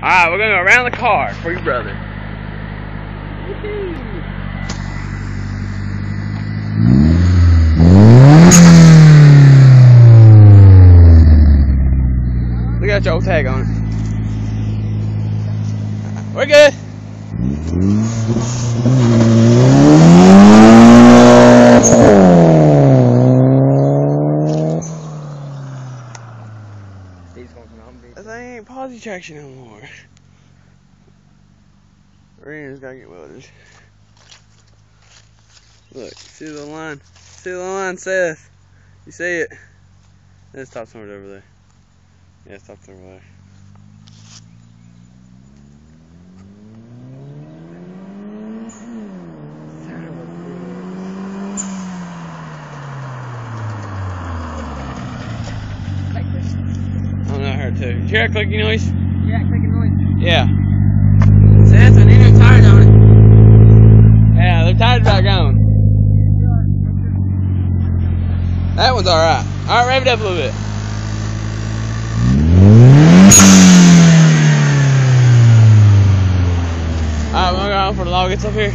Alright, we're gonna go around the car for your brother. Look at your old tag on it. We're good. That thing ain't posi traction no more. Rand's gotta get welded. Look, see the line? See the line, Seth? You see it? It stops somewhere over there. Yeah, it stops over there. I don't know, I heard too. Did you hear that clicking noise? Yeah, clicking noise. Yeah. Seth, I need them tires on it. Yeah, the tires about gone. That one's alright. Alright, rev it up a little bit. Alright, we're going to go on for the log gets up here.